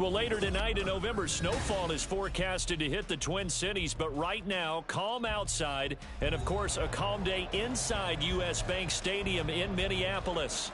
Well, later tonight in November, snowfall is forecasted to hit the Twin Cities, but right now, calm outside, and of course, a calm day inside U.S. Bank Stadium in Minneapolis.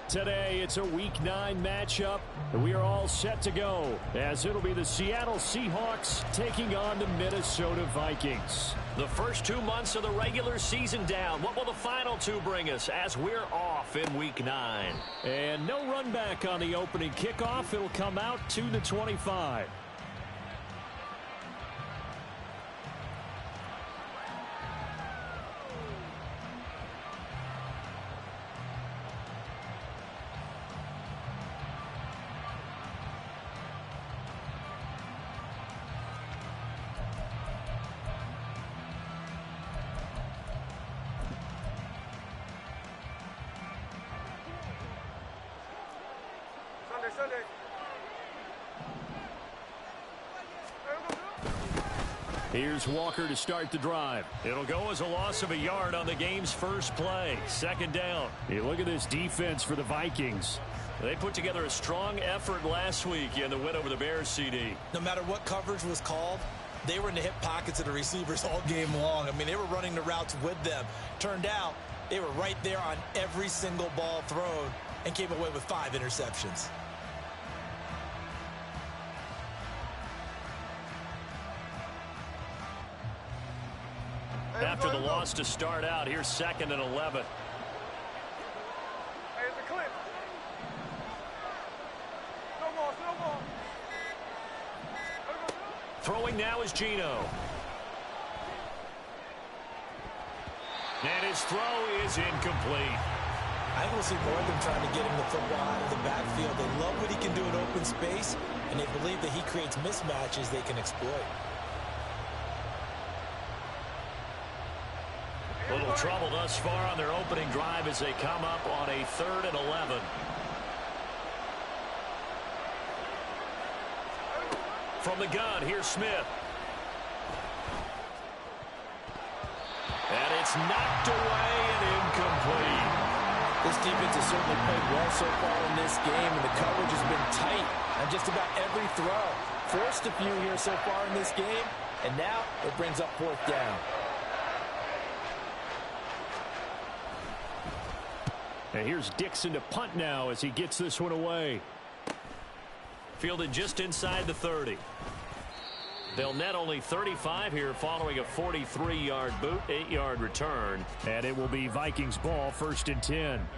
Today, it's a Week 9 matchup, and we are all set to go, as it'll be the Seattle Seahawks taking on the Minnesota Vikings. The first 2 months of the regular season down. What will the final 2 bring us as we're off in Week 9? And no run back on the opening kickoff. It'll come out to the 25. Sunday. Here's Walker to start the drive. It'll go as a loss of a yard on the game's first play. Second down. Hey, look at this defense for the Vikings. They put together a strong effort last week in the win over the Bears, CD. No matter what coverage was called, they were in the hip pockets of the receivers all game long. I mean, they were running the routes with them. Turned out, they were right there on every single ball thrown and came away with 5 interceptions. After the loss to start out, here's 2nd and 11. Hey, it's a clip. No more. Throwing now is Geno. And his throw is incomplete. I think we'll see more of them trying to get him the football out of the backfield. They love what he can do in open space, and they believe that he creates mismatches they can exploit. Little trouble thus far on their opening drive as they come up on a 3rd and 11. From the gun, here's Smith. And it's knocked away and incomplete. This defense has certainly played well so far in this game, and the coverage has been tight on just about every throw. Forced a few here so far in this game, and now it brings up 4th down. And here's Dixon to punt now as he gets this one away. Fielded just inside the 30. They'll net only 35 here following a 43-yard boot, 8-yard return. And it will be Vikings ball, 1st and 10.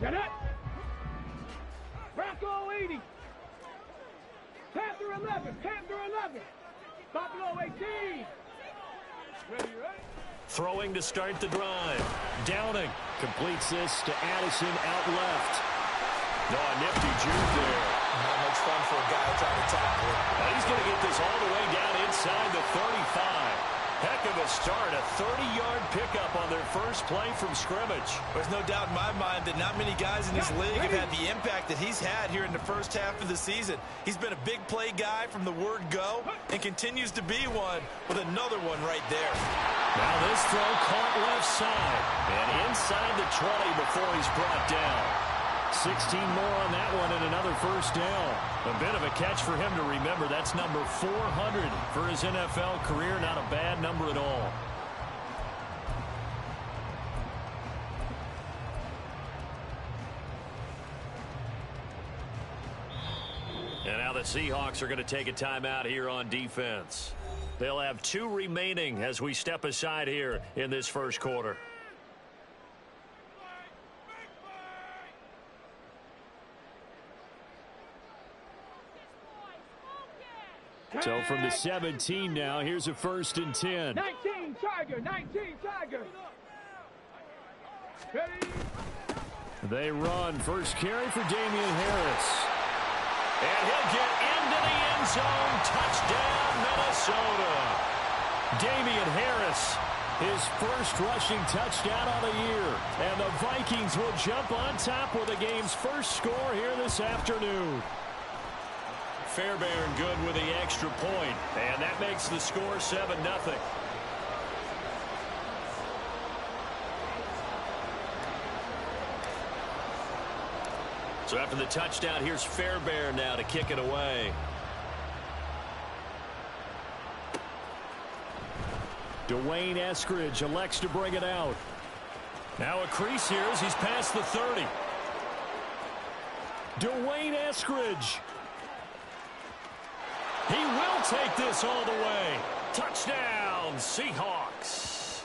Get it! Bronco 80. Panther 11. Buffalo 18. Ready? Throwing to start the drive. Downing completes this to Addison out left. No, a nifty juke there. Not much fun for a guy trying to tackle it. Now he's going to get this all the way down inside the 35. Heck of a start, a 30-yard pickup on their first play from scrimmage. There's no doubt in my mind that not many guys in this league have had the impact that he's had here in the first half of the season. He's been a big play guy from the word go and continues to be one with another one right there. Now this throw caught left side and inside the 20 before he's brought down. 16 more on that one and another first down. A bit of a catch for him to remember. That's number 400 for his NFL career. Not a bad number at all. And now the Seahawks are going to take a timeout here on defense. They'll have 2 remaining as we step aside here in this first quarter. So from the 17 now, here's a 1st and 10. 19 Tiger. Ready? They run. First carry for Damian Harris. And he'll get into the end zone. Touchdown, Minnesota. Damian Harris, his first rushing touchdown of the year. And the Vikings will jump on top with the game's first score here this afternoon. Fairbairn good with the extra point. And that makes the score 7-0. So after the touchdown, here's Fairbairn now to kick it away. Dwayne Eskridge elects to bring it out. Now a crease here as he's past the 30. Dwayne Eskridge. He will take this all the way. Touchdown, Seahawks.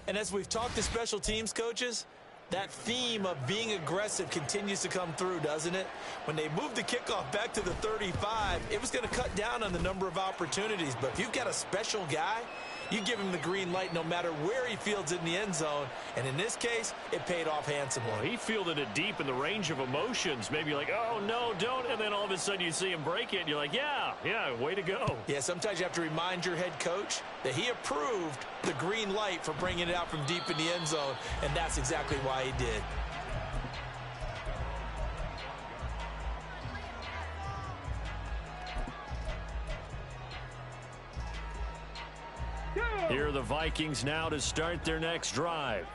And as we've talked to special teams coaches, that theme of being aggressive continues to come through, doesn't it? When they moved the kickoff back to the 35, it was going to cut down on the number of opportunities. But if you've got a special guy, you give him the green light no matter where he fields it in the end zone. And in this case, it paid off handsomely. Well, he fielded it deep in the range of emotions. Maybe like, oh, no, don't. And then all of a sudden you see him break it. And you're like, yeah, way to go. Yeah, sometimes you have to remind your head coach that he approved the green light for bringing it out from deep in the end zone. And that's exactly why he did. Here are the Vikings now to start their next drive.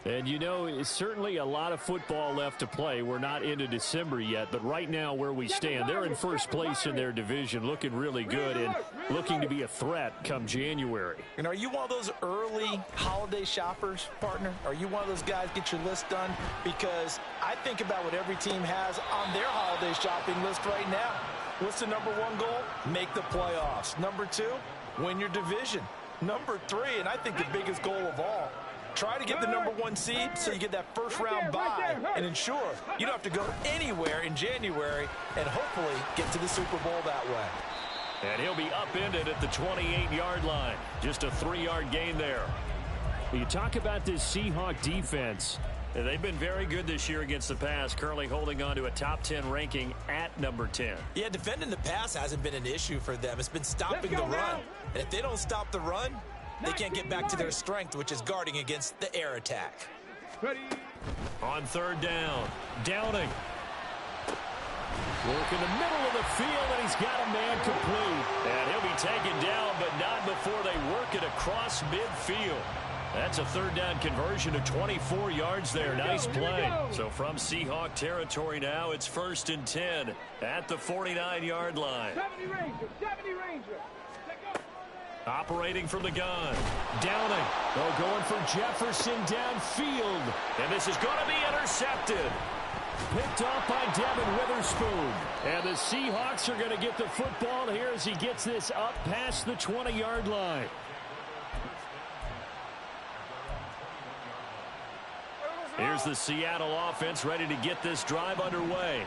And you know, it's certainly a lot of football left to play. We're not into December yet, but right now where we stand, they're in first place in their division, looking really good and looking to be a threat come January. And are you one of those early holiday shoppers, partner? Are you one of those guys get your list done? Because I think about what every team has on their holiday shopping list right now. What's the number one goal? Make the playoffs. Number two, win your division. Number three, and I think the biggest goal of all, try to get the number one seed so you get that first round bye and ensure you don't have to go anywhere in January and hopefully get to the Super Bowl that way. And he'll be upended at the 28-yard line. Just a 3-yard gain there. You talk about this Seahawk defense. And they've been very good this year against the pass, currently holding on to a top 10 ranking at number 10. Yeah, defending the pass hasn't been an issue for them. It's been stopping the run. And if they don't stop the run, they can't get back to their strength, which is guarding against the air attack. Ready. On third down, Downing. Work in the middle of the field, and he's got a man complete. And he'll be taken down, but not before they work it across midfield. That's a third down conversion of 24 yards there. Nice play. So from Seahawk territory now, it's 1st and 10 at the 49-yard line. 70 Ranger. Operating from the gun. Downing. Oh, going for Jefferson downfield. And this is going to be intercepted. Picked off by Devin Witherspoon. And the Seahawks are going to get the football here as he gets this up past the 20-yard line. Here's the Seattle offense ready to get this drive underway.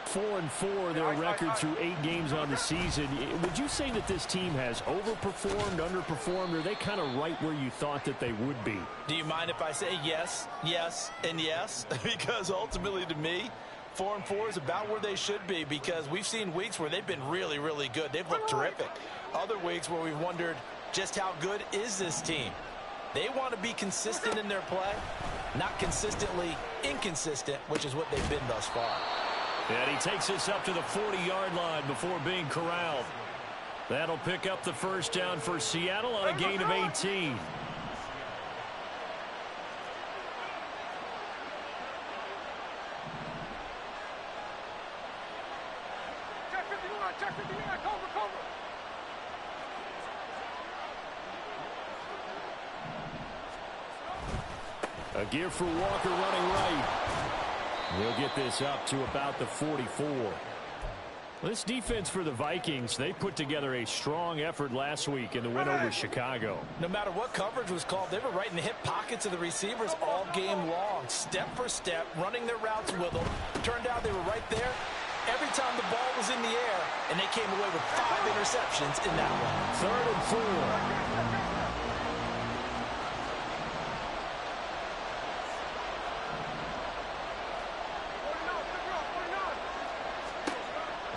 4-4 their record through 8 games on the season. Would you say that this team has overperformed, underperformed, or are they kind of right where you thought that they would be? Do you mind if I say yes, yes, and yes? Because ultimately to me, 4-4 is about where they should be, because we've seen weeks where they've been really, really good. They've looked terrific. Other weeks where we've wondered just how good is this team. They want to be consistent in their play, not consistently inconsistent, which is what they've been thus far. And he takes this up to the 40-yard line before being corralled. That'll pick up the first down for Seattle on a gain of 18. Check 59, cover. A give for Walker running right. We'll get this up to about the 44. This defense for the Vikings, they put together a strong effort last week in the win over Chicago. No matter what coverage was called, they were right in the hip pockets of the receivers all game long, step for step, running their routes with them. Turned out they were right there every time the ball was in the air, and they came away with 5 interceptions in that one. 3rd and 4.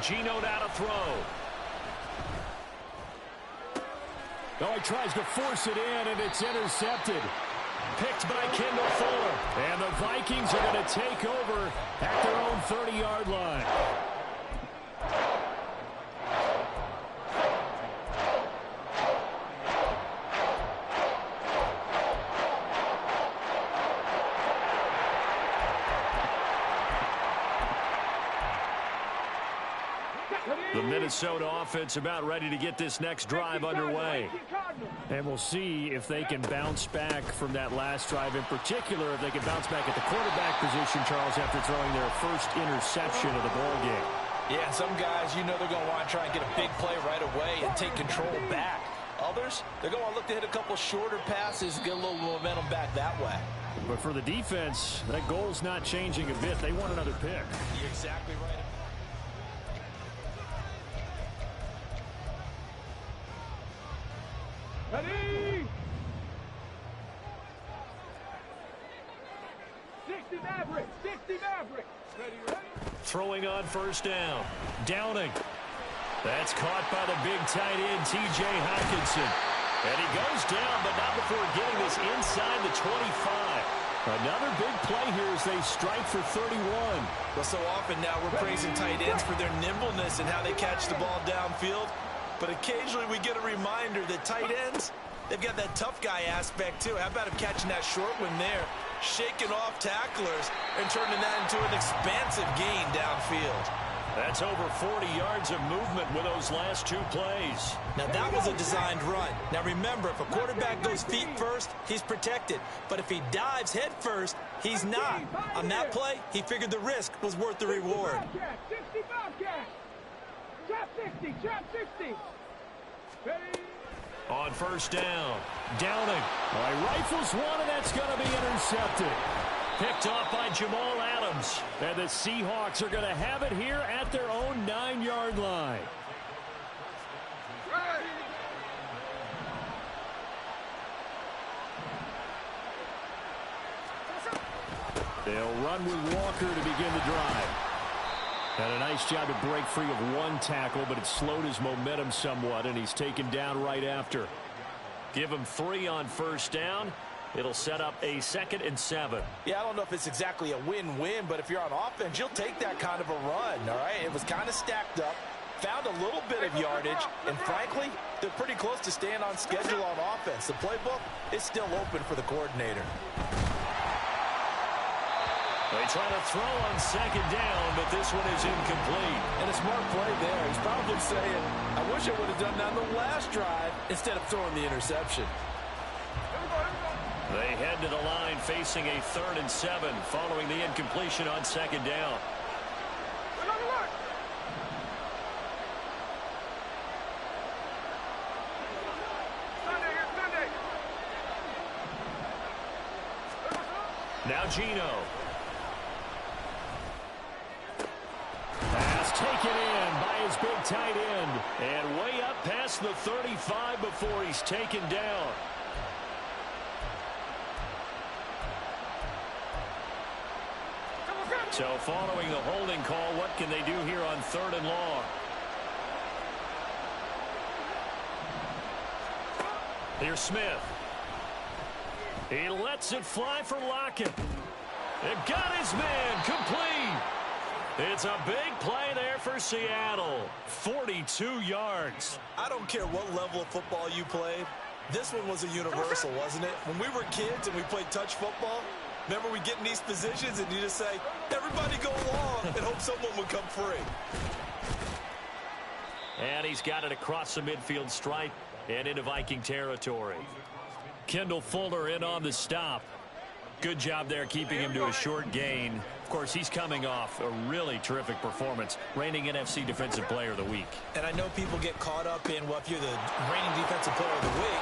Gino now to throw. Oh, he tries to force it in, and it's intercepted. Picked by Kendall Fuller. And the Vikings are going to take over at their own 30-yard line. Minnesota offense about ready to get this next drive underway. And we'll see if they can bounce back from that last drive. In particular, if they can bounce back at the quarterback position, Charles, after throwing their first interception of the ball game. Yeah, some guys, you know they're going to want to try and get a big play right away and take control back. Others, they're going to look to hit a couple shorter passes, get a little momentum back that way. But for the defense, that goal's not changing a bit. They want another pick. You're exactly right. Ready? 60 Maverick. 60 Maverick. Ready, ready? Throwing on first down. Downing. That's caught by the big tight end, T.J. Hockenson. And he goes down, but not before getting this inside the 25. Another big play here as they strike for 31. Well, so often now we're praising tight ends for their nimbleness and how they catch the ball downfield. But occasionally we get a reminder that tight ends, they've got that tough guy aspect too. How about him catching that short one there, shaking off tacklers, and turning that into an expansive gain downfield? That's over 40 yards of movement with those last two plays. Now, that was a designed run. Now, remember, if a quarterback goes feet first, he's protected. But if he dives head first, he's not. On that play, he figured the risk was worth the reward. 60 Bobcat. Trap 60. Trap 60. Ready? On first down. Downing. Well, he rifles one, and that's going to be intercepted. Picked off by Jamal Adams. And the Seahawks are going to have it here at their own 9-yard line. They'll run with Walker to begin the drive. Had a nice job to break free of one tackle, but it slowed his momentum somewhat, and he's taken down right after. Give him 3 on first down. It'll set up a 2nd and 7. Yeah, I don't know if it's exactly a win-win, but if you're on offense, you'll take that kind of a run, all right? It was kind of stacked up, found a little bit of yardage, and frankly, they're pretty close to staying on schedule on offense. The playbook is still open for the coordinator. They try to throw on 2nd down, but this one is incomplete. And a smart play there. He's probably saying, I wish I would have done that on the last drive instead of throwing the interception. They head to the line facing a 3rd and 7 following the incompletion on 2nd down. Now Gino. Pass taken in by his big tight end. And way up past the 35 before he's taken down. So following the holding call, what can they do here on 3rd and long? Here's Smith. He lets it fly for Lockett. It got his man complete. It's a big play there for Seattle. 42 yards. I don't care what level of football you played. This one was a universal, wasn't it? When we were kids and we played touch football, remember we get in these positions and you just say, everybody go along and hope someone would come free. And he's got it across the midfield stripe and into Viking territory. Kendall Fuller in on the stop. Good job there keeping him to a short gain. Of course, he's coming off a really terrific performance, reigning NFC Defensive Player of the Week. And I know people get caught up in, well, if you're the reigning Defensive Player of the Week,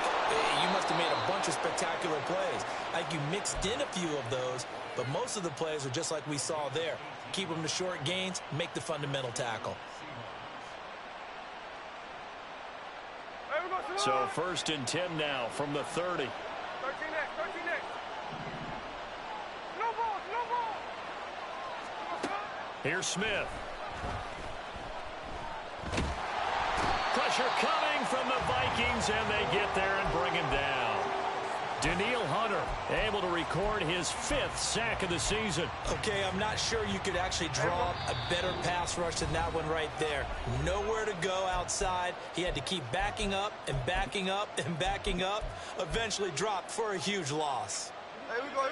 you must have made a bunch of spectacular plays. Like you mixed in a few of those, but most of the plays are just like we saw there. Keep them to short gains, make the fundamental tackle. So 1st and 10 now from the 30. 13 next. No ball. Here's Smith. Pressure coming from the Vikings, and they get there and bring him down. Daniil Hunter able to record his 5th sack of the season. Okay, I'm not sure you could actually draw up a better pass rush than that one right there. Nowhere to go outside. He had to keep backing up and backing up and backing up. Eventually dropped for a huge loss.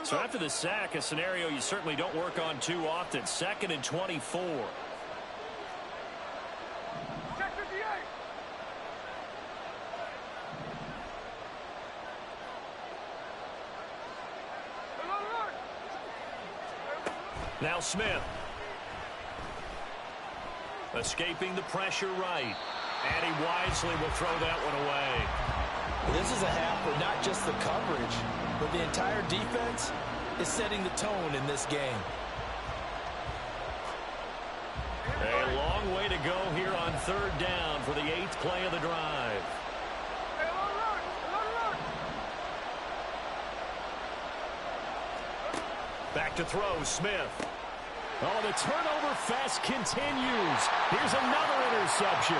So after the sack, a scenario you certainly don't work on too often. 2nd and 24. Check the Now Smith. Escaping the pressure right. And he wisely will throw that one away. This is a half where not just the coverage, but the entire defense is setting the tone in this game. A long way to go here on third down for the 8th play of the drive. Back to throw, Smith. Oh, the turnover fest continues. Here's another interception.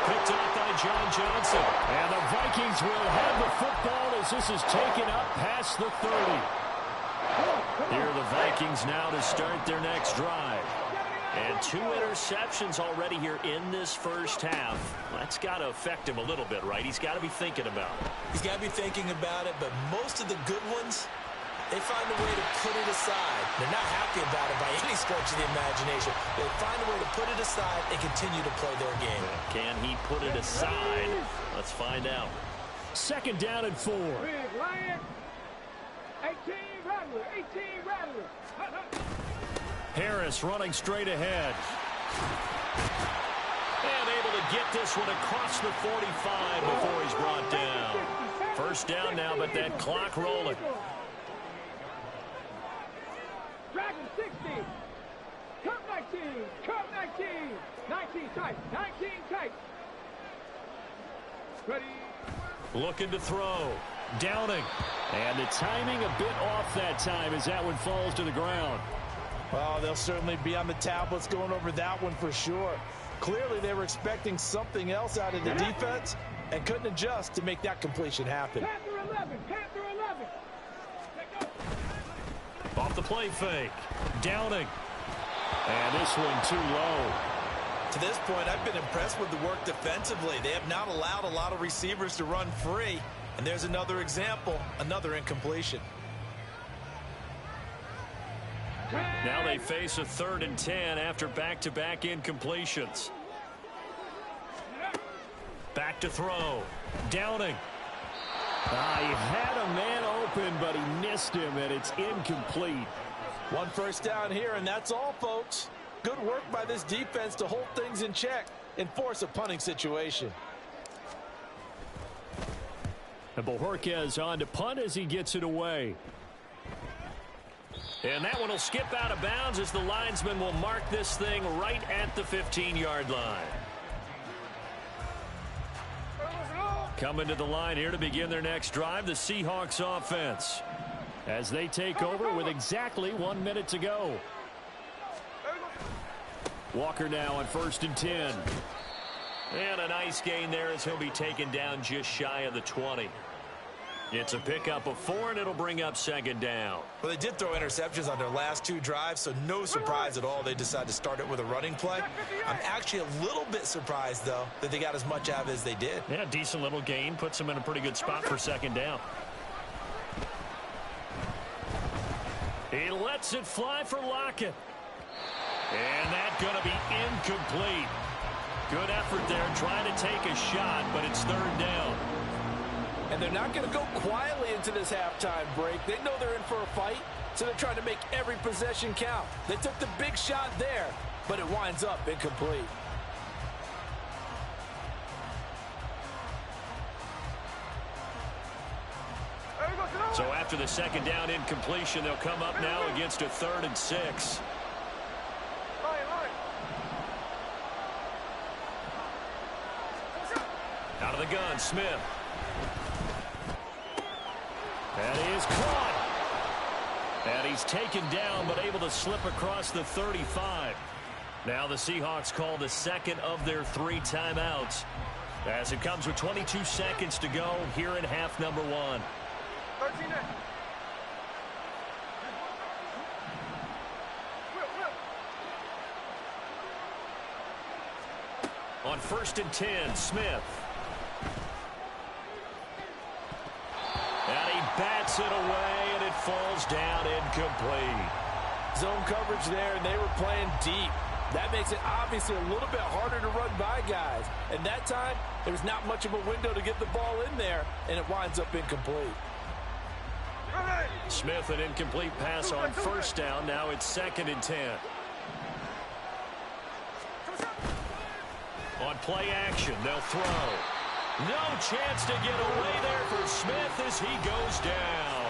Picked up by John Johnson. And the Vikings will have the football as this is taken up past the 30. Here are the Vikings now to start their next drive. And 2 interceptions already here in this first half. That's got to affect him a little bit, right? He's got to be thinking about it. He's got to be thinking about it, but most of the good ones, they find a way to put it aside. They're not happy about it by any stretch of the imagination. They find a way to put it aside and continue to play their game. Can he put it aside? Let's find out. 2nd down and 4. Big Lion. 18 Rattler. 18 Rattler. Harris running straight ahead. And able to get this one across the 45 before he's brought down. First down now, but that clock rolling. Dragon 60. Cup 19. Cup 19. 19 tight. 19 tight. Ready. Looking to throw. Downing. And the timing a bit off that time as that one falls to the ground. Oh, they'll certainly be on the tablets going over that one for sure. Clearly, they were expecting something else out of the defense and couldn't adjust to make that completion happen. Panther 11. Panther 11. Off the play fake. Downing. And this one too low. To this point, I've been impressed with the work defensively. They have not allowed a lot of receivers to run free. And there's another example, another incompletion. Now they face a 3rd and 10 after back-to-back incompletions. Back to throw. Downing. He had a man open, but he missed him, and it's incomplete. 1 first down here, and that's all, folks. Good work by this defense to hold things in check and force a punting situation. And Bojorquez on to punt as he gets it away. And that one will skip out of bounds as the linesman will mark this thing right at the 15-yard line. Coming to the line here to begin their next drive, the Seahawks offense, as they take over with exactly 1 minute to go. Walker now on 1st and 10. And a nice gain there as he'll be taken down just shy of the 20. It's a pickup of 4, and it'll bring up 2nd down. Well, they did throw interceptions on their last 2 drives, so no surprise at all they decided to start it with a running play. I'm actually a little bit surprised, though, that they got as much out of it as they did. Yeah, decent little gain. Puts them in a pretty good spot for 2nd down. He lets it fly for Lockett. And that's going to be incomplete. Good effort there, trying to take a shot, but it's 3rd down. And they're not going to go quietly into this halftime break. They know they're in for a fight, so they're trying to make every possession count. They took the big shot there, but it winds up incomplete. So after the 2nd down incompletion, they'll come up now against a 3rd and 6. Out of the gun, Smith. And he is caught. And he's taken down, but able to slip across the 35. Now the Seahawks call the 2nd of their 3 timeouts, as it comes with 22 seconds to go here in half number 1. 13 next. On 1st and 10, Smith. And he bats it away, and it falls down incomplete. Zone coverage there, and they were playing deep. That makes it obviously a little bit harder to run by guys. And that time, there was not much of a window to get the ball in there, and it winds up incomplete. Smith, an incomplete pass on first down. Now it's 2nd and 10. On play action, they'll throw. No chance to get away there for Smith as he goes down.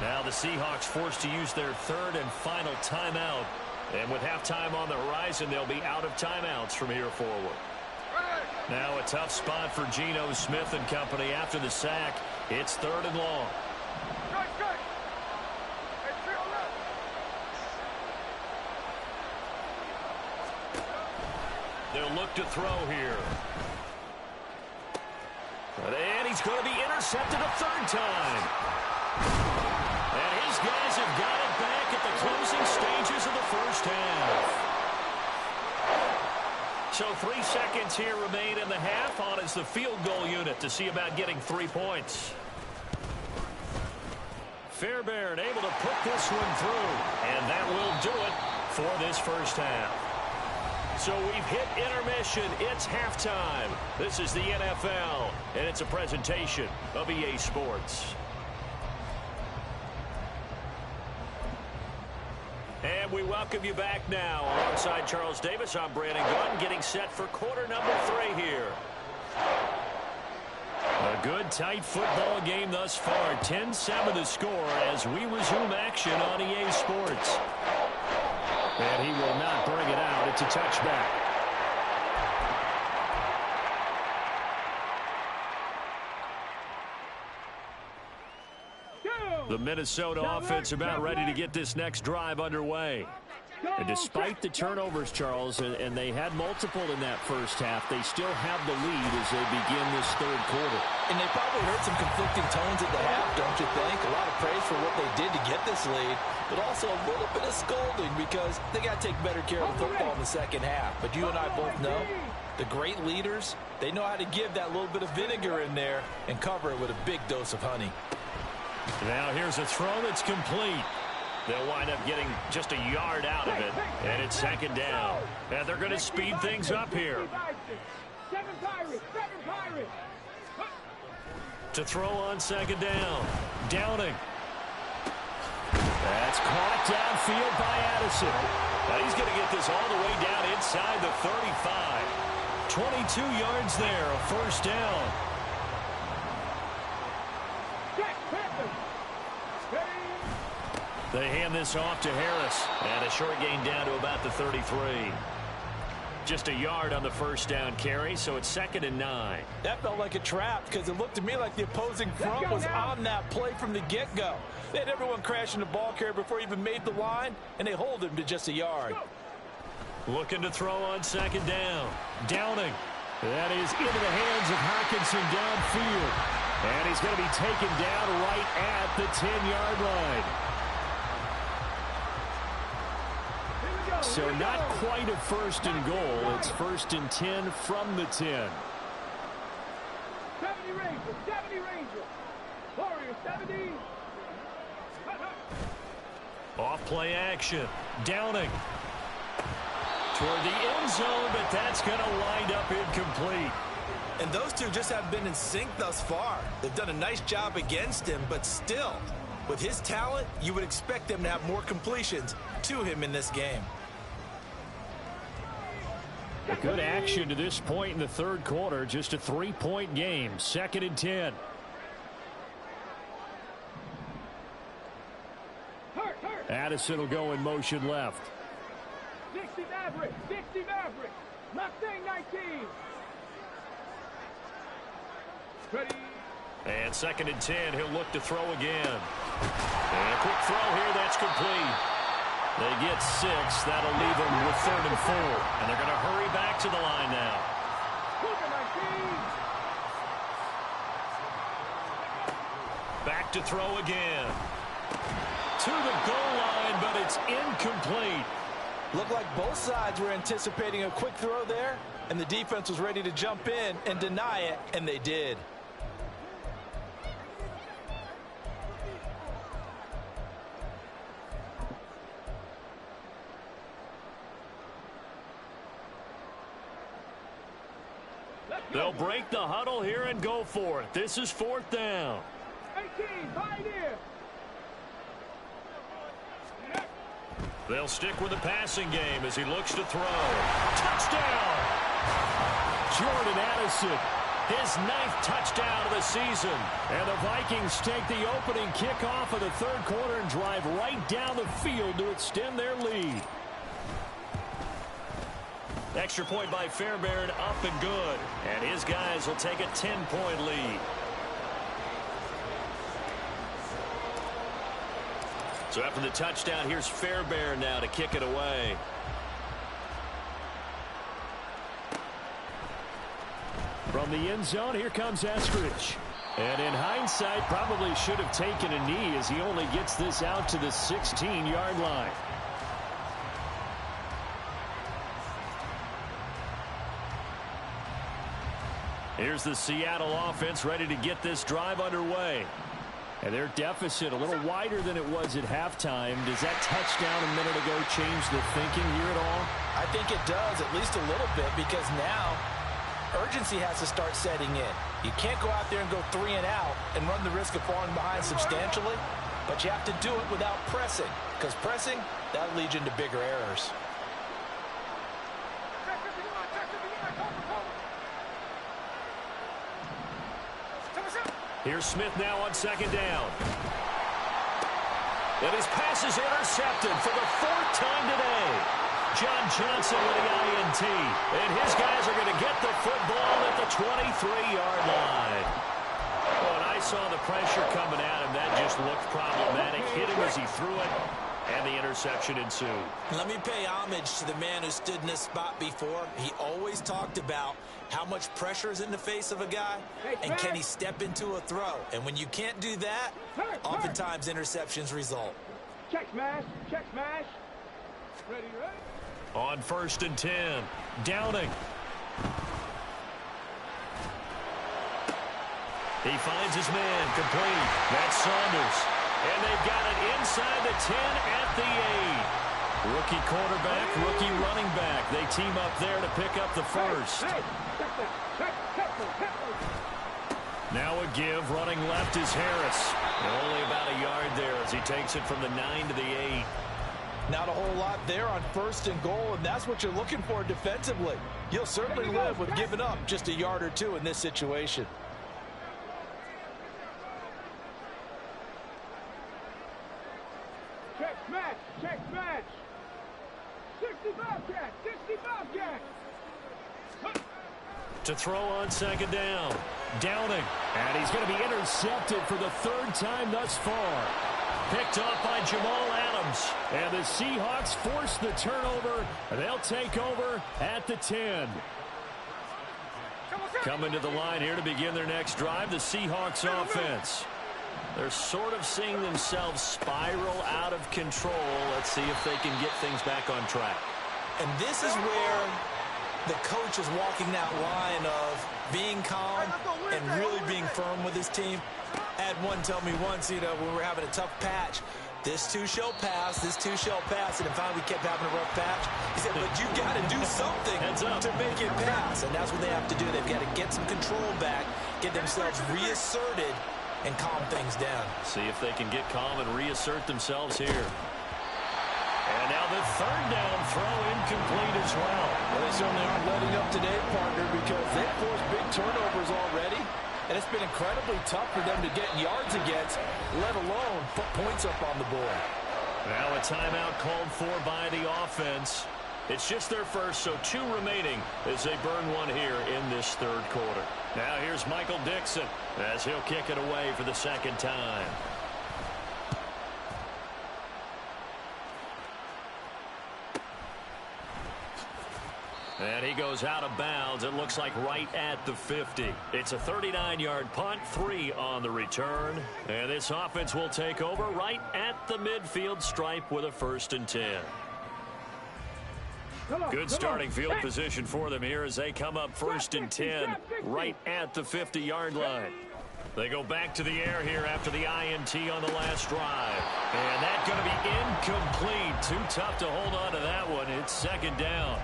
Now the Seahawks forced to use their 3rd and final timeout. And with halftime on the horizon, they'll be out of timeouts from here forward. Now a tough spot for Geno Smith and company after the sack. It's 3rd and long. They'll look to throw here. And he's going to be intercepted a 3rd time. And his guys have got it back at the closing stages of the first half. So 3 seconds here remain in the half. On is the field goal unit to see about getting 3 points. Fairbairn able to put this one through. And that will do it for this first half. So we've hit intermission. It's halftime. This is the NFL, and it's a presentation of EA Sports. And we welcome you back now. Alongside Charles Davis, I'm Brandon Gunn, getting set for quarter number 3 here. A good, tight football game thus far. 10-7 the score as we resume action on EA Sports. And he will not bring it out. It's a touchback. The Minnesota offense about ready to get this next drive underway. And despite the turnovers, Charles, and they had multiple in that first half, they still have the lead as they begin this 3rd quarter. And they probably heard some conflicting tones at the half, don't you think? A lot of praise for what they did to get this lead, but also a little bit of scolding because they got to take better care of the football in the second half. But you and I both know the great leaders, they know how to give that little bit of vinegar in there and cover it with a big dose of honey. Now here's a throw that's complete. They'll wind up getting just a yard out of it, and it's 2nd down. And they're going to speed things up here. 7 Pirates, 7 Pirates. To throw on 2nd down. Downing. That's caught downfield by Addison. Now he's going to get this all the way down inside the 35. 22 yards there, a 1st down. They hand this off to Harris, and a short gain down to about the 33. Just a yard on the 1st down carry, so it's 2nd and 9. That felt like a trap because it looked to me like the opposing front was on that play from the get-go. They had everyone crashing the ball carrier before he even made the line, and they hold him to just a yard. Looking to throw on 2nd down. Downing. That is into the hands of Hockenson downfield. And he's going to be taken down right at the 10-yard line. So not quite a 1st and goal. It's 1st and 10 from the 10. 70 Rangers, 70 Rangers. Warriors, 70. Off play action. Downing. Toward the end zone, but that's going to wind up incomplete. And those two just haven't been in sync thus far. They've done a nice job against him, but still, with his talent, you would expect them to have more completions to him in this game. A good action to this point in the 3rd quarter. Just a 3-point game. 2nd and 10. Addison will go in motion left. 60 Mavericks, 60 Mavericks. Mustang 19. Ready. And 2nd and 10. He'll look to throw again. And a quick throw here. That's complete. They get 6. That'll leave them with 3rd and 4. And they're going to hurry back to the line now. Back to throw again. To the goal line, but it's incomplete. Looked like both sides were anticipating a quick throw there, and the defense was ready to jump in and deny it, and they did. They'll break the huddle here and go for it. This is 4th down. 15, Pioneer. They'll stick with the passing game as he looks to throw. Touchdown! Jordan Addison, his 9th touchdown of the season. And the Vikings take the opening kickoff of the third quarter and drive right down the field to extend their lead. Extra point by Fairbairn, up and good. And his guys will take a 10-point lead. So after the touchdown, here's Fairbairn now to kick it away. From the end zone, here comes Eskridge. And in hindsight, probably should have taken a knee as he only gets this out to the 16-yard line. Here's the Seattle offense ready to get this drive underway. And their deficit a little wider than it was at halftime. Does that touchdown a minute ago change the thinking here at all? I think it does, at least a little bit, because now urgency has to start setting in. You can't go out there and go 3 and out and run the risk of falling behind substantially, but you have to do it without pressing, because pressing, that leads you into bigger errors. Here's Smith now on second down. And his pass is intercepted for the 4th time today. John Johnson with the INT. And his guys are going to get the football at the 23-yard line. When I saw the pressure coming at him, that just looked problematic. Hit him as he threw it, and the interception ensued. Let me pay homage to the man who stood in this spot before. He always talked about how much pressure is in the face of a guy, and can he step into a throw. And when you can't do that, oftentimes interceptions result. Check smash, check smash. Ready, ready. On 1st and 10, Downing. He finds his man, complete. That's Saunders. And they've got it inside the 10 at the 8. Rookie quarterback, rookie running back. They team up there to pick up the first. Now a give, running left is Harris. Only about a yard there as he takes it from the 9 to the 8. Not a whole lot there on 1st and goal, and that's what you're looking for defensively. You'll certainly live with giving up just a yard or 2 in this situation. Check smash, check smash. 65 catch, 65 catch. To throw on second down, Downing. And he's going to be intercepted for the 3rd time thus far. Picked off by Jamal Adams. And the Seahawks force the turnover. They'll take over at the 10. Coming to the line here to begin their next drive, the Seahawks offense. They're sort of seeing themselves spiral out of control. Let's see if they can get things back on track. And this is where the coach is walking that line of being calm and really being firm with his team. I had one tell me once, when we were having a tough patch, this too shall pass, this too shall pass, and finally we kept having a rough patch. He said, but you got to do something to make it pass, and that's what they have to do. They've got to get some control back, get themselves reasserted, and calm things down. See if they can get calm and reassert themselves here. And now the 3rd down throw incomplete as well. Well, they certainly aren't letting up today, partner, because they've forced big turnovers already. And it's been incredibly tough for them to get yards against, let alone put points up on the board. Now a timeout called for by the offense. It's just their first, so 2 remaining as they burn one here in this 3rd quarter. Now here's Michael Dixon as he'll kick it away for the 2nd time. And he goes out of bounds. It looks like right at the 50. It's a 39-yard punt, 3 on the return. And this offense will take over right at the midfield stripe with a 1st and 10. Good starting field position for them here as they come up 1st and 10 right at the 50-yard line. They go back to the air here after the INT on the last drive. And that's going to be incomplete. Too tough to hold on to that one. It's 2nd down.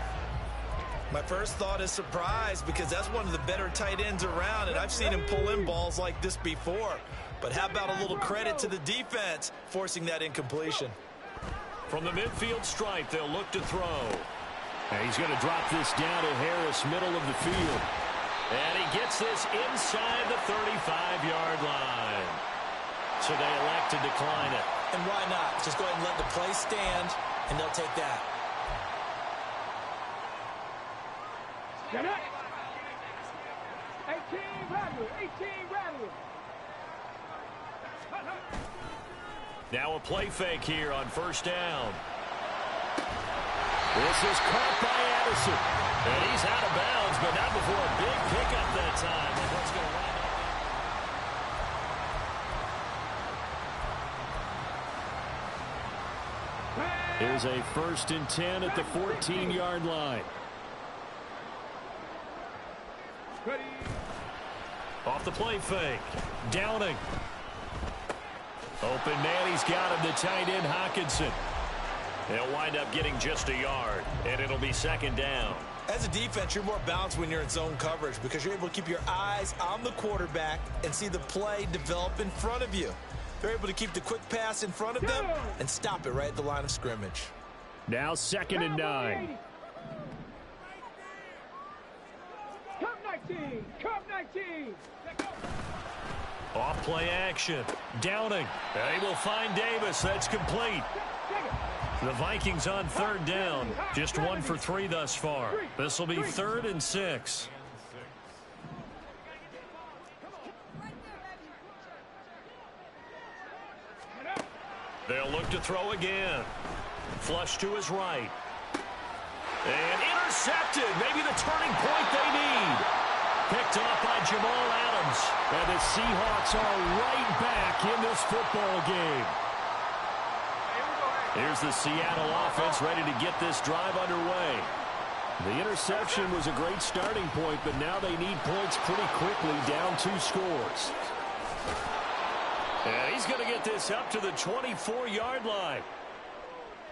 My first thought is surprise because that's one of the better tight ends around, and I've seen him pull in balls like this before. But how about a little credit to the defense forcing that incompletion? From the midfield stripe, they'll look to throw. And he's going to drop this down to Harris, middle of the field. And he gets this inside the 35-yard line. So they elect to decline it. And why not? Just go ahead and let the play stand, and they'll take that. Get it. 18 Rattler. 18 Rattler. Now a play fake here on first down. This is caught by Addison. And he's out of bounds, but not before a big pickup that time. What's going on? Here's a 1st and 10 at the 14-yard line. Ready. Off the play fake. Downing. Open man, he's got him, the tight end, Hockenson. They'll wind up getting just a yard, and it'll be 2nd down. As a defense, you're more balanced when you're in zone coverage because you're able to keep your eyes on the quarterback and see the play develop in front of you. They're able to keep the quick pass in front of them and stop it right at the line of scrimmage. Now 2nd and 9. Cup 19. Cup 19. Off play action. Downing. They will find Davis. That's complete. The Vikings on 3rd down. Just 1 for 3 thus far. This will be 3rd and 6. They'll look to throw again. Flush to his right. And intercepted. Maybe the turning point they need. Picked off by Jamal Adams. And the Seahawks are right back in this football game. Here's the Seattle offense ready to get this drive underway. The interception was a great starting point, but now they need points pretty quickly, down 2 scores. And he's going to get this up to the 24-yard line.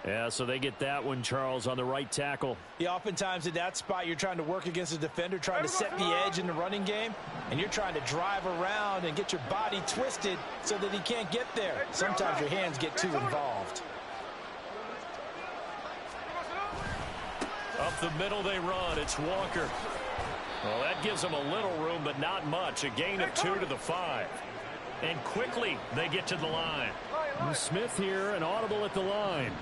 Yeah, so they get that one, Charles, on the right tackle. Yeah, oftentimes at that spot, you're trying to work against a defender, trying to set the edge in the running game, and you're trying to drive around and get your body twisted so that he can't get there. Sometimes your hands get too involved. Up the middle they run. It's Walker. Well, that gives them a little room, but not much. A gain of 2 to the 5. And quickly they get to the line. And Smith here, an audible at the line.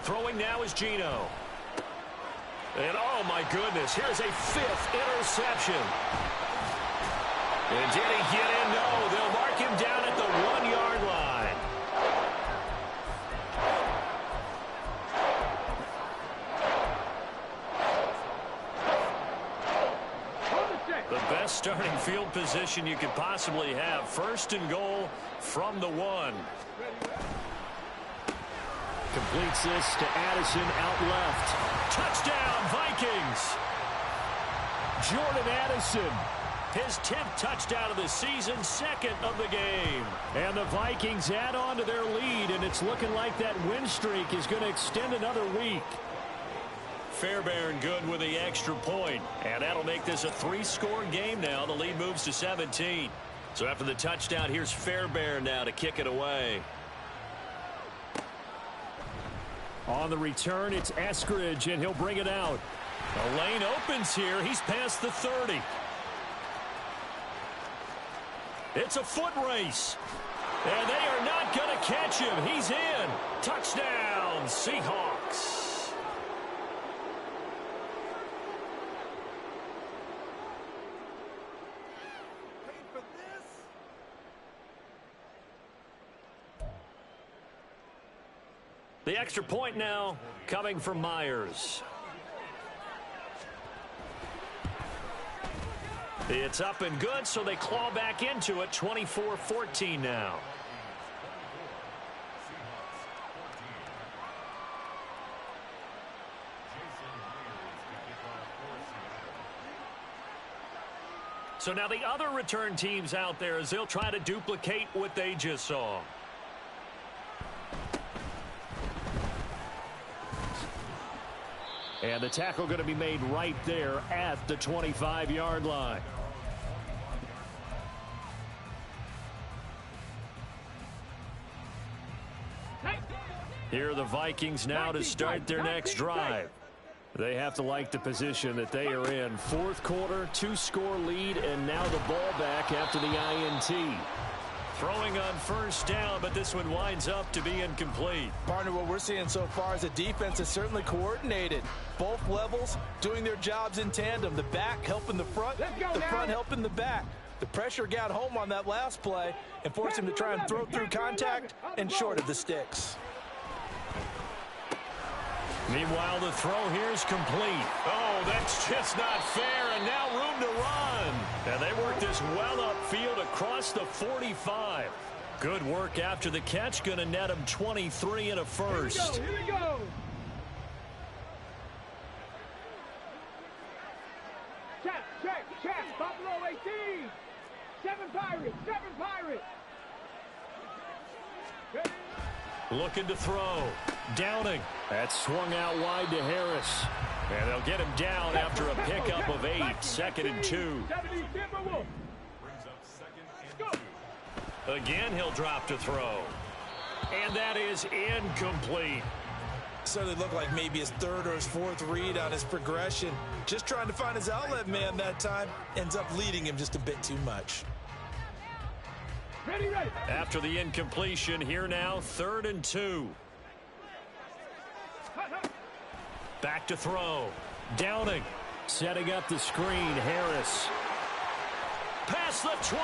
Throwing now is Geno. And oh my goodness, here's a 5th interception. And did he get in? No, they'll mark him down at the 1-yard line. The best starting field position you could possibly have. 1st and goal from the 1. Completes this to Addison out left. Touchdown, Vikings. Jordan Addison. His 10th touchdown of the season, 2nd of the game. And the Vikings add on to their lead, and it's looking like that win streak is going to extend another week. Fairbairn good with the extra point, and that'll make this a 3-score game now. The lead moves to 17. So after the touchdown, here's Fairbairn now to kick it away. On the return, it's Eskridge, and he'll bring it out. The lane opens here. He's past the 30. It's a foot race. And they are not going to catch him. He's in. Touchdown, Seahawks. The extra point now coming from Myers. It's up and good, so they claw back into it. 24-14 now. So now the other return teams out there as they'll try to duplicate what they just saw. And the tackle going to be made right there at the 25-yard line. Here are the Vikings now to start their next drive. They have to like the position that they are in. Fourth quarter, 2-score lead, and now the ball back after the INT. Throwing on first down, but this one winds up to be incomplete. Partner, what we're seeing so far is the defense is certainly coordinated. Both levels doing their jobs in tandem. The back helping the front, the front helping the back. The pressure got home on that last play and forced him to try and throw through contact and short of the sticks. Meanwhile, the throw here is complete. Oh, that's just not fair, and now room to run. And they work this well upfield across the 45. Good work after the catch, going to net him 23 and a first. Here we go. Check. Buffalo 18. 7 Pirates. Looking to throw. Downing. That's swung out wide to Harris. And they'll get him down after a pickup of 8. 2nd and 2. Again, he'll drop to throw. And that is incomplete. Certainly looked like maybe his third or his fourth read on his progression. Just trying to find his outlet man that time. Ends up leading him just a bit too much. Ready. After the incompletion, here now, 3rd and 2. Back to throw. Downing. Setting up the screen, Harris. Past the 20.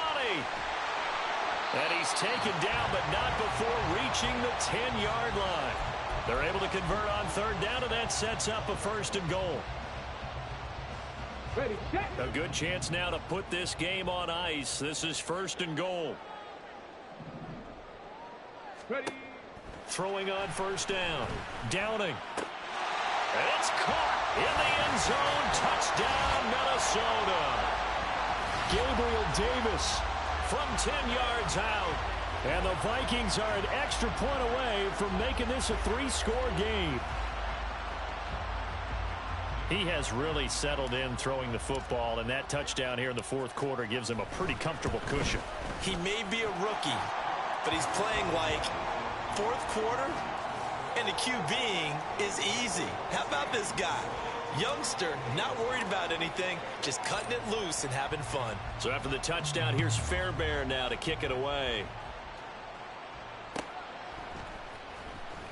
And he's taken down, but not before reaching the 10-yard line. They're able to convert on 3rd down, and that sets up a 1st and goal. Ready, set. A good chance now to put this game on ice. This is 1st and goal. Ready. Throwing on 1st down. Downing. And it's caught in the end zone. Touchdown, Minnesota. Gabriel Davis from 10 yards out. And the Vikings are an extra point away from making this a 3-score game. He has really settled in throwing the football, and that touchdown here in the 4th quarter gives him a pretty comfortable cushion. He may be a rookie, but he's playing like 4th quarter, and the QBing is easy. How about this guy? Youngster, not worried about anything, just cutting it loose and having fun. So after the touchdown, here's Fairbairn now to kick it away.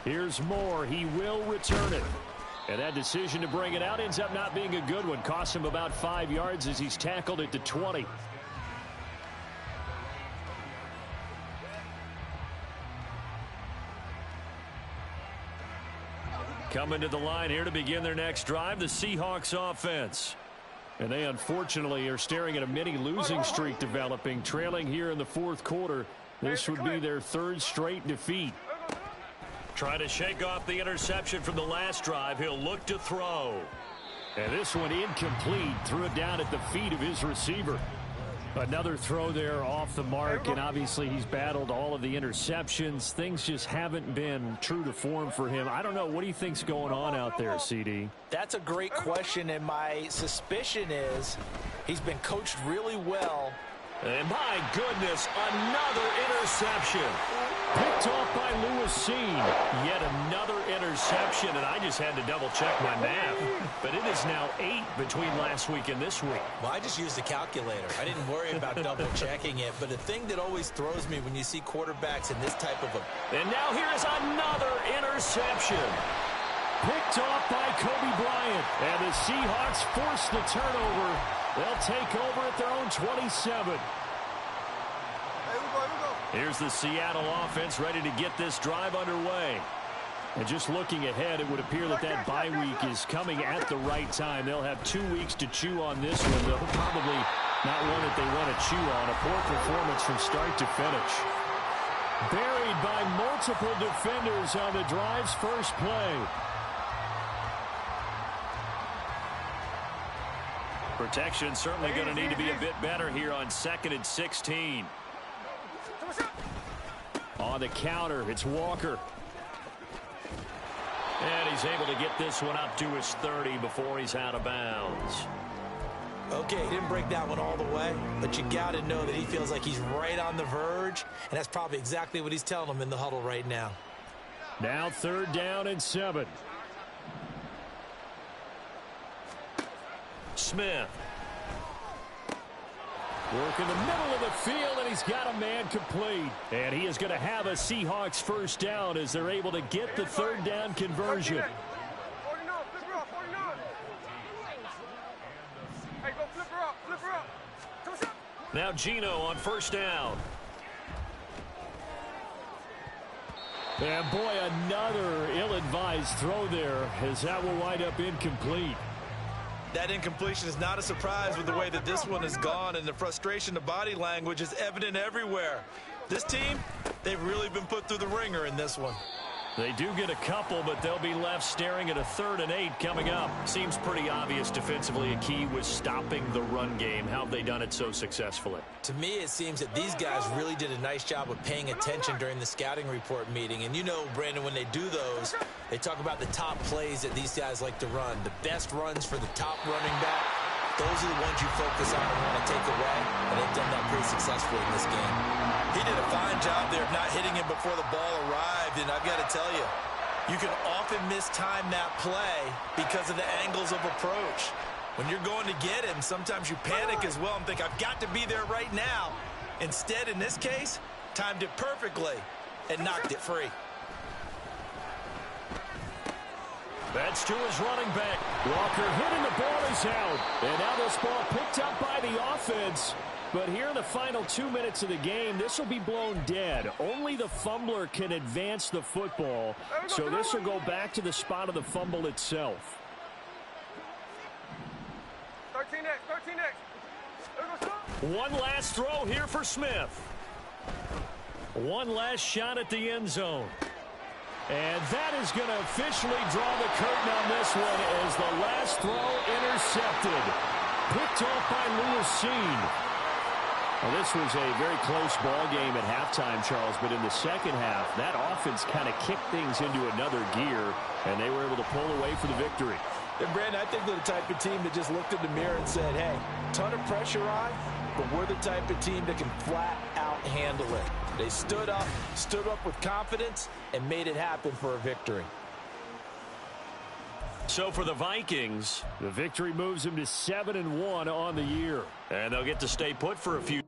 Here's Moore. He will return it. And that decision to bring it out ends up not being a good one. Costs him about 5 yards as he's tackled at the 20. Coming to the line here to begin their next drive, the Seahawks offense. And they unfortunately are staring at a mini losing streak developing, trailing here in the 4th quarter. This would be their 3rd straight defeat. Trying to shake off the interception from the last drive. He'll look to throw. And this one incomplete. Threw it down at the feet of his receiver. Another throw there off the mark, and obviously he's battled all of the interceptions. Things just haven't been true to form for him. I don't know. What do you think's going on out there, CD? That's a great question, and my suspicion is he's been coached really well. And my goodness, another interception. Picked off by Lewis Seen. Yet another interception, and I just had to double-check my math. But it is now 8 between last week and this week. Well, I just used a calculator. I didn't worry about double-checking it. But the thing that always throws me when you see quarterbacks in this type of a... And now here is another interception. Picked off by Kobe Bryant. And the Seahawks force the turnover. They'll take over at their own 27. Here's the Seattle offense ready to get this drive underway. And just looking ahead, it would appear that that bye week is coming at the right time. They'll have 2 weeks to chew on this one. They'll probably not one that they want to chew on. A poor performance from start to finish. Buried by multiple defenders on the drive's first play. Protection certainly going to need to be a bit better here on 2nd and 16. On the counter, it's Walker. And he's able to get this one up to his 30 before he's out of bounds. Okay, he didn't break that one all the way, but you got to know that he feels like he's right on the verge, and that's probably exactly what he's telling them in the huddle right now. Now 3rd down and 7. Smith. Work in the middle of the field, and he's got a man complete. And he is going to have a Seahawks 1st down as they're able to get the 3rd down conversion. Now Gino on 1st down. And boy, another ill-advised throw there, as that will wind up incomplete. That incompletion is not a surprise with the way that this one has gone, and the frustration, the body language is evident everywhere. This team, they've really been put through the ringer in this one. They do get a couple, but they'll be left staring at a 3rd and 8 coming up. Seems pretty obvious defensively a key was stopping the run game. How have they done it so successfully? To me, it seems that these guys really did a nice job of paying attention during the scouting report meeting. And you know, Brandon, when they do those, they talk about the top plays that these guys like to run. The best runs for the top running back. Those are the ones you focus on and want to take away, and they've done that pretty successfully in this game. He did a fine job there of not hitting him before the ball arrived, and I've got to tell you, you can often mistime that play because of the angles of approach. When you're going to get him, sometimes you panic as well and think, I've got to be there right now. Instead, in this case, timed it perfectly and knocked it free. That's to his running back. Walker hitting, the ball is out. And now this ball picked up by the offense. But here in the final 2 minutes of the game, this will be blown dead. Only the fumbler can advance the football. So this will go back to the spot of the fumble itself. 13X. One last throw here for Smith. One last shot at the end zone. And that is going to officially draw the curtain on this one as the last throw intercepted. Picked off by Lewisine. Well, this was a very close ball game at halftime, Charles, but in the second half, that offense kind of kicked things into another gear, and they were able to pull away for the victory. And, Brandon, I think they're the type of team that just looked in the mirror and said, hey, ton of pressure on, but we're the type of team that can flat out handle it. They stood up with confidence, and made it happen for a victory. So for the Vikings, the victory moves them to 7-1 on the year. And they'll get to stay put for a few.